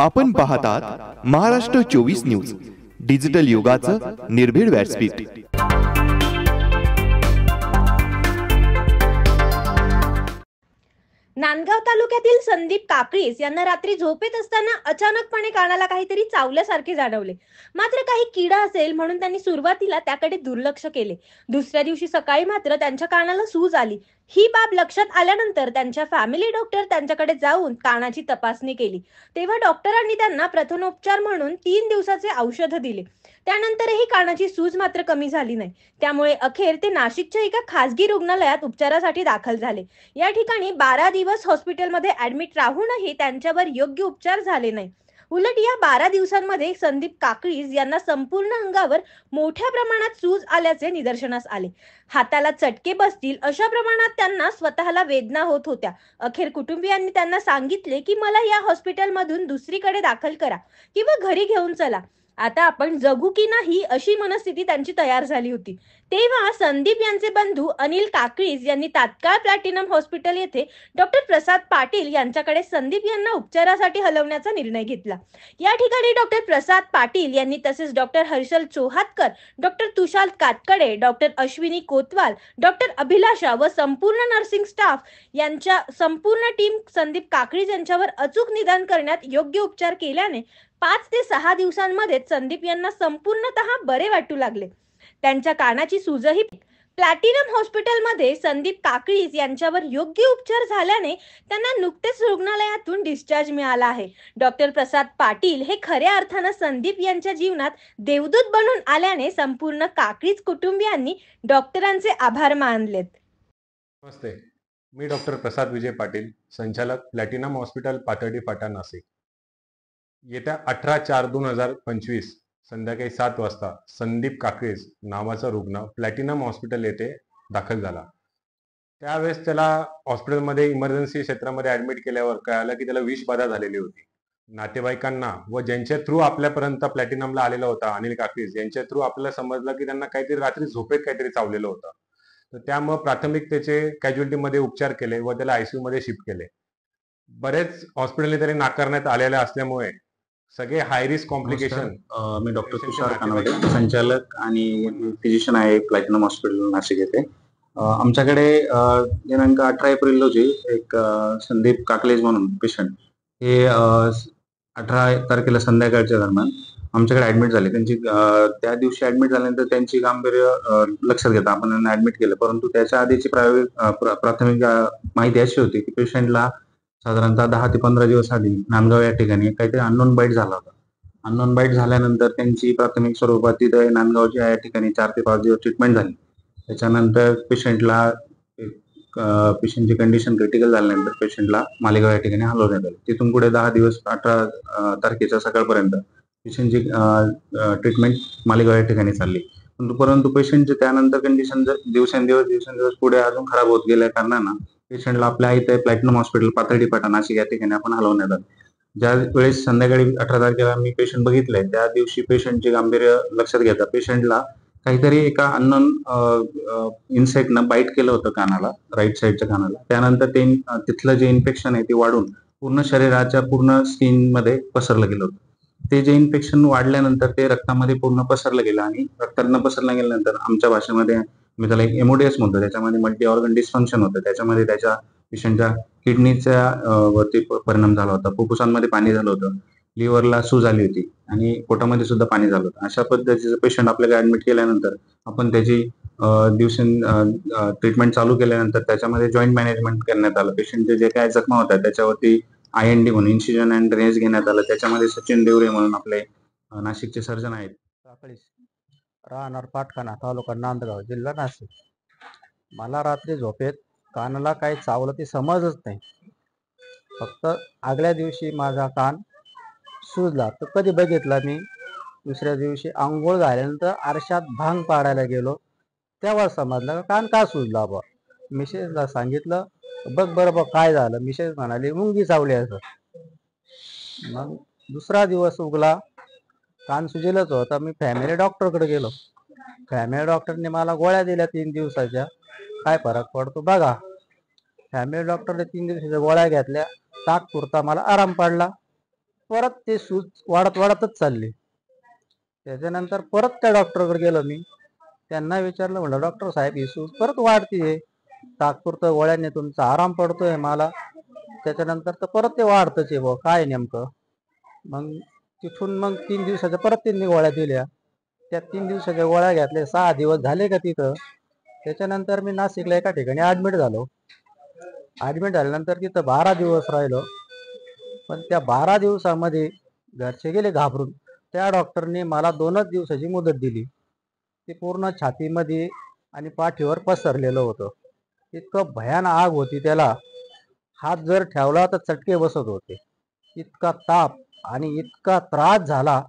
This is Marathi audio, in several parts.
आपण पाहतात महाराष्ट्र 24 न्यूज, डिजिटल युगाचं निर्भीड व्यासपीठ। नांदगाव तालुक्यातील संदीप काकळीस यांना रात्री झोपेत असताना अचानकपणे कानाला काहीतरी चावल्यासारखे जाणवले। मात्र काही किडा असेल म्हणून त्यांनी सुरुवातीला त्याकडे दुर्लक्ष केले। दुसऱ्या दिवशी सकाळी मात्र त्यांच्या कानाला सूज आली। ही बाब लक्षात आल्यानंतर त्यांच्या फॅमिली डॉक्टर त्यांच्याकडे जाऊन कानाची तपासणी केली। तेव्हा डॉक्टरांनी त्यांना प्रथमोपचार म्हणून 3 दिवसाचे औषध दिले। त्यानंतरही कानाची सूज मात्र कमी झाली नाही। त्यामुळे अखेर ते नाशिकच्या एका खासगी रुग्णालयात उपचारासाठी दाखल झाले। या ठिकाणी 12 दिवस हॉस्पिटलमध्ये ऍडमिट राहूनही त्यांच्यावर योग्य उपचार झाले नाही। उलट या 12 दिवसांमध्ये संदीप काकळीस यांना संपूर्ण अंगावर मोठ्या प्रमाणात सूज आल्याचे निदर्शनास आले। हाताला चटके बसतील अशा प्रमाणात त्यांना स्वतःला वेदना होत होत्या। अखेर कुटुंबियांनी त्यांना सांगितले की मला या हॉस्पिटलमधून दुसरीकडे दाखल करा किंवा घरी घेऊन चला, आता आपण जगू की नाही अशी मनस्थिती त्यांची तयार झाली होती। तेव्हा संदीप यांचे बंधू अनिल काकळीस यांनी तात्काळ प्लॅटिनम हॉस्पिटल येथे डॉक्टर प्रसाद पाटील यांच्याकडे संदीप यांना उपचारासाठी हलवण्याचा निर्णय घेतला। या ठिकाणी डॉक्टर प्रसाद पाटील यांनी तसेच डॉक्टर हर्षल चोहातकर, डॉक्टर तुषार कातकडे, डॉक्टर अश्विनी कोतवाल, डॉक्टर अभिलाषा व संपूर्ण नर्सिंग स्टाफ यांच्या संपूर्ण टीम संदीप काकळीस यांच्यावर अचूक निदान करण्यात योग्य उपचार केल्याने 5 ते 6 दिवसांमध्ये संदीप यांना संपूर्णतः बरे वाटू लागले। त्यांच्या कानाची सूजही प्लॅटिनम हॉस्पिटलमध्ये संदीप काकळीस यांच्यावर योग्य उपचार झाल्याने त्यांना नुकतेच रुग्णालयातून डिस्चार्ज मिळाला आहे। डॉक्टर प्रसाद पाटील हे खऱ्या अर्थाने संदीप यांच्या जीवनात देवदूत बनून आल्याने संपूर्ण काकळीस कुटुंबियांनी डॉक्टरांचे आभार मानलेत। नमस्ते, मी डॉक्टर प्रसाद विजय पाटील, संचालक प्लॅटिनम हॉस्पिटल पाथर्डी फाटा नाशिक। येत्या 18/4/2025 संध्याकाळी 7 वाजता संदीप काकळीस नावाचा रुग्ण प्लॅटिनम हॉस्पिटल येथे दाखल झाला। त्यावेळेस त्याला हॉस्पिटलमध्ये इमर्जन्सी क्षेत्रामध्ये ऍडमिट केल्यावर कळालं की त्याला विषबाधा झालेली होती। नातेवाईकांना व ज्यांच्या थ्रू आपल्यापर्यंत प्लॅटिनमला आलेला होता अनिल काकळीस यांच्या थ्रू आपल्याला समजलं की त्यांना काहीतरी रात्री झोपेत काहीतरी चावलेलं होतं। तर त्यामुळे प्राथमिक त्याचे कॅज्युअल्टीमध्ये उपचार केले व त्याला आयसीयू मध्ये शिफ्ट केले। बरेच हॉस्पिटलने तरी नाकारण्यात आलेले असल्यामुळे सगळे हाय रिस्क कॉम्प्लिकेशन। मी डॉक्टर तुषार कानवडे, संचालक आणि फिजिशियन आहे प्लॅटिनम हॉस्पिटल नाशिक येथे। आमच्याकडे दिनांक 18 एप्रिल रोजी एक संदीप काकळीस म्हणून पेशंट हे 18 तारखेला संध्याकाळच्या दरम्यान आमच्याकडे ऍडमिट झाले। त्यांची त्या दिवशी ऍडमिट झाल्यानंतर त्यांची गांभीर्य लक्षात घेता आपण त्यांना ऍडमिट केलं, परंतु त्याच्या आधीची प्राथमिक माहिती अशी होती की पेशंटला साधारणतः 10 ते 15 दिवस आधी नांदगाव या ठिकाणी काहीतरी अननोन बाईट झाला होता। अननोन बाईट झाल्यानंतर त्यांची प्राथमिक स्वरूपात तिथे नांदगावच्या या ठिकाणी 4 ते 5 दिवस ट्रीटमेंट झाली। त्याच्यानंतर पेशंटची कंडिशन क्रिटिकल झाल्यानंतर पेशंटला मालेगाव या ठिकाणी हलवण्यात आले। तिथून पुढे 10 दिवस 18 तारखेच्या सकाळपर्यंत पेशंटची ट्रीटमेंट मालेगाव या ठिकाणी चालली। परंतु पेशंटचे त्यानंतर कंडिशन दिवसेंदिवस पुढे अजून खराब होत गेल्या कारणानं पेशंटला आपल्या इथे प्लॅटिनम हॉस्पिटल पाथर्डी फाटा नाशिक या ठिकाणी आपण हलवण्यात आलं। ज्या वेळेस संध्याकाळी 18 तारखेला मी पेशंट बघितलंय त्या दिवशी पेशंटचे गांभीर्य लक्षात घेता पेशंटला काहीतरी एका अननोन इन्सेक्टनं बाईट केलं होतं कानाला, राईट साईडच्या कानाला। त्यानंतर ते तिथलं जे इन्फेक्शन आहे ते वाढून पूर्ण शरीराच्या पूर्ण स्किन मध्ये पसरलं गेलं होतं। ते जे इन्फेक्शन वाढल्यानंतर ते रक्तामध्ये पूर्ण पसरलं गेलं आणि रक्तातनं पसरलं गेल्यानंतर आमच्या भाषेमध्ये मी त्याला एक एमओडीएस म्हणतो, त्याच्यामध्ये मल्टी ऑर्गन डिस्फंक्शन होतं। त्याच्यामध्ये त्याच्या पेशंटच्या किडनीच्या वरती परिणाम झाला होता, फुफ्फुसांमध्ये पाणी झालं होतं, लिव्हरला सूज आली होती आणि पोटामध्ये सुद्धा पाणी झालं होतं। अशा पद्धतीचं पेशंट आपल्याकडे ऍडमिट केल्यानंतर आपण त्याची ट्रीटमेंट चालू केल्यानंतर त्याच्यामध्ये जॉईंट मॅनेजमेंट करण्यात आलं। पेशंटचे जे काय जखमा होत्या त्याच्यावरती IND म्हणून इन्सिजन अँड ड्रेनेज घेण्यात आलं। त्याच्यामध्ये सचिन देवरे म्हणून आपले नाशिकचे सर्जन आहेत। काकळीस राहणार पाटखाना, तालुका नांदगाव, जिल्हा नाशिक। मला रात्री झोपेत कानाला काही चावलं ते समजच नाही। फक्त आगल्या दिवशी माझा कान सुजला तर कधी बघितला मी दुसऱ्या दिवशी आंघोळ झाल्यानंतर आरशात भांग पाडायला गेलो तेव्हा समजलं कान का सुजला बा। मिसेसला सांगितलं, बघ बरं बघ काय झालं। मिसेस म्हणाली मुंगी चावली असं। मग दुसरा दिवस उगला, कान सुजेलच होता। मी फॅमिली डॉक्टरकडे गेलो। फॅमिली डॉक्टरने मला गोळ्या दिल्या 3 दिवसाच्या, काय फरक पडतो बघा। फॅमिली डॉक्टरने 3 दिवसाच्या गोळ्या घेतल्या, तात्पुरता मला आराम पडला। परत ते सूज वाढत वाढतच चालली. त्याच्यानंतर परत त्या डॉक्टरकडे गेलो मी. त्यांना विचारलं, म्हणलं डॉक्टर साहेब ही सूज परत वाढतीये, तात्पुरतं गोळ्याने तुमचा आराम पडतोय मला, त्याच्यानंतर तर परत ते वाढतच आहे बुवा, काय नेमकं. मग तिथून मग 3 दिवसाच्या परत त्यांनी गोळ्या दिल्या. त्या 3 दिवसाच्या गोळ्या घेतल्या, 6 दिवस झाले का तिथं. त्याच्यानंतर मी नाशिकला एका ठिकाणी ऍडमिट झालो. ऍडमिट झाल्यानंतर तिथं 12 दिवस राहिलो. पण त्या 12 दिवसामध्ये घरचे गेले घाबरून. त्या डॉक्टरने मला 2च दिवसाची मुदत दिली. ते पूर्ण छातीमध्ये आणि पाठीवर पसरलेलं होतं. इतकं भयान आग होती त्याला. हात जर ठेवला तर चटके बसत होते. इतका ताप आणि इतका त्रास झाला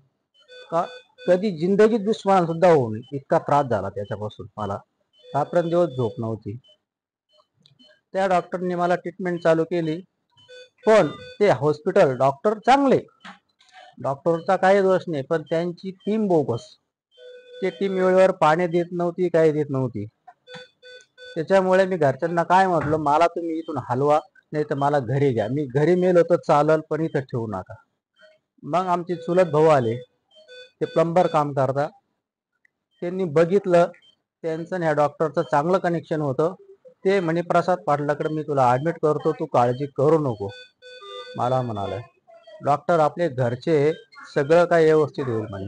का कधी जिंदगीत दुश्मन सुद्धा होऊ नये इतका त्रास झाला त्याच्यापासून मला. रात्रंदिवस दिवस झोप नव्हती. त्या डॉक्टरने मला ट्रीटमेंट चालू केली. पण ते हॉस्पिटल डॉक्टर चांगले, डॉक्टरचा काही दोष नाही, पण त्यांची टीम बोगस. ते टीम वेळेवर पाणी देत नव्हती, काही देत नव्हती. त्याच्यामुळे मी घरच्यांना काय म्हटलं, मला तुम्ही इथून हलवा, नाही तर मला घरी घ्या. मी घरी मेलो तर चालल, पण इथं ठेवू नका. मग आमचे चुलत भाऊ आले, ते प्लंबर काम करता. त्यांनी बघितलं, त्यांचं ह्या डॉक्टरचं चांगलं कनेक्शन होतं. ते म्हणे प्रसाद पाटलाकडे मी तुला ऍडमिट करतो, तू काळजी करू नको. मला म्हणाले डॉक्टर आपले घरचे सगळं काय व्यवस्थित होईल म्हणे.